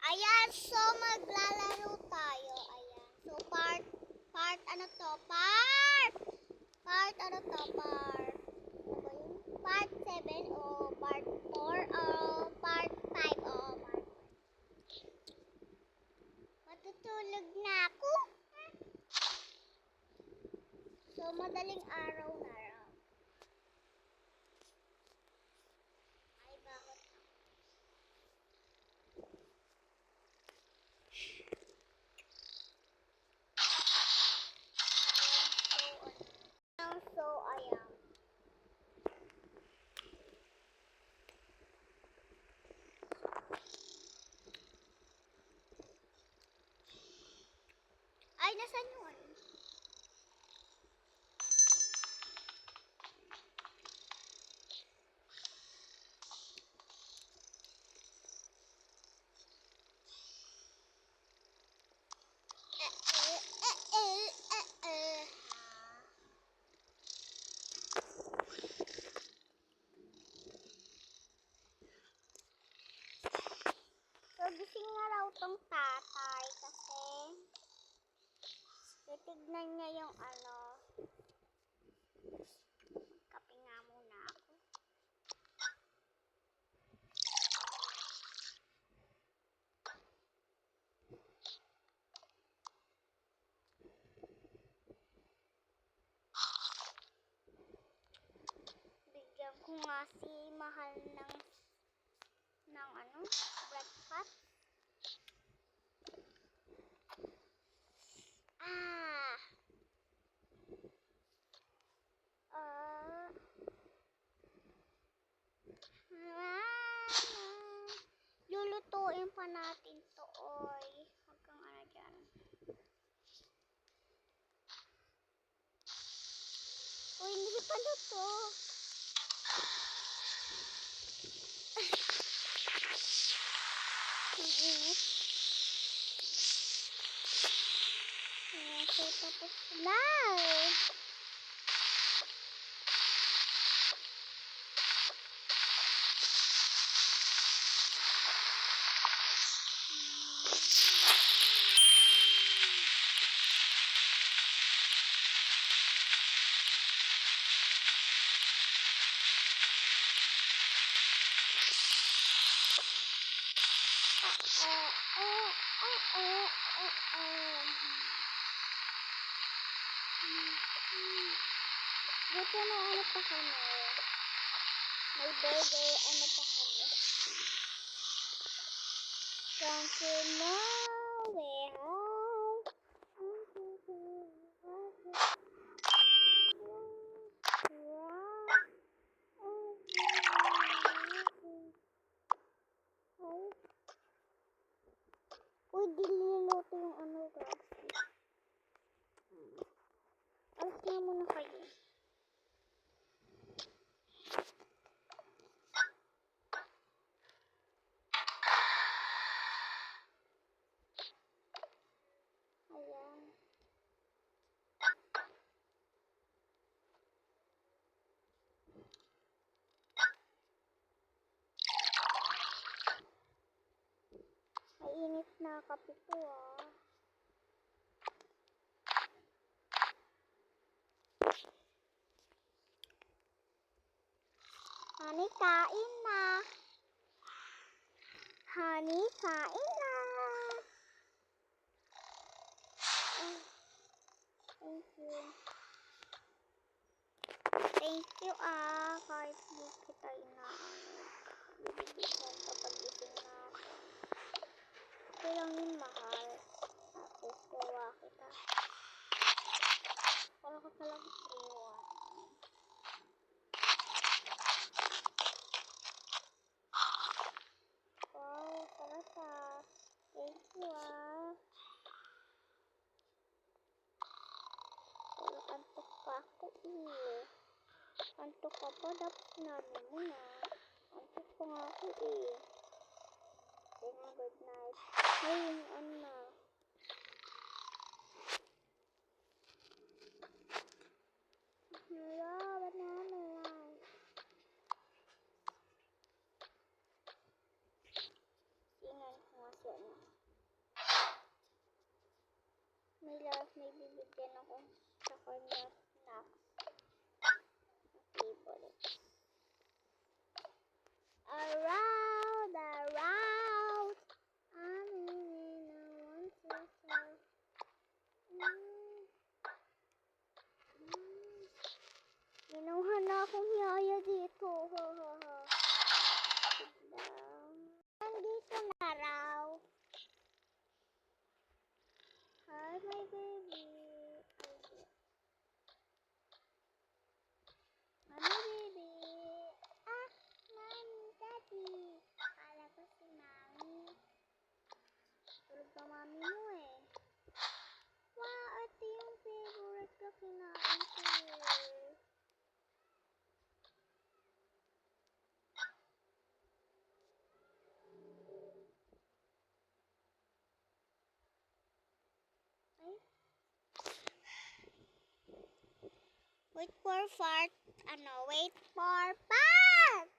Ayan, so maglalaro tayo. Ayan. So part ano to? Part ano to? Ano ba yun? Part 7 o part 4 o part 5 o part 5. Matutulog na ako. So madaling araw na raw. Ay, bakit? So, ayan. Ay, nasan yun? So, gising na raw tong tatay kasi titignan niya yung ano. Kape nga muna ako. Bigyan ko nga si Mahal ng ano, breakfast. Lulutuin pa natin to, oy. Huwag kang ano dyan. Uy, hindi pa luto. Ang init. So, tapos na. Buti na ano pa kami. May burger, ano pa kami. Thank you now, we have. Uy, dililuto yung ano, guys. Alas na muna kayo. Ayan. Mainit na kape ko, ah. Honey, kain na. Honey, kain na. Thank you. Thank you, ah. Kahit hindi kita inaano. Bibigyan kapag gising na ako. Okay lang yun, mahal. Tapos gawa kita. Wala ka talagang iwan. Wow, sarasa. Thank you, ah. Wala, antok pa ako, eh. Antok ka pa, dapat sinabi mo na. Antok pa nga ako, eh. Okay na, good night. Hey, ano na. Hello, banana light. Ingay ko nga siya na. may bibigyan ako sa kanya snacks. Favorite. Around, around. I'm in a one circle. Minuha na akong yaya dito. Ha, ha, ha. Nandito na raw. Hi, my baby. Mami, baby. Ah, mami, daddy. Akala ko si mami. Tulog pa mami mo eh. Wow, ito yung favorite ko kinain ko eh. Ay. Wait for fart. Wait for fart!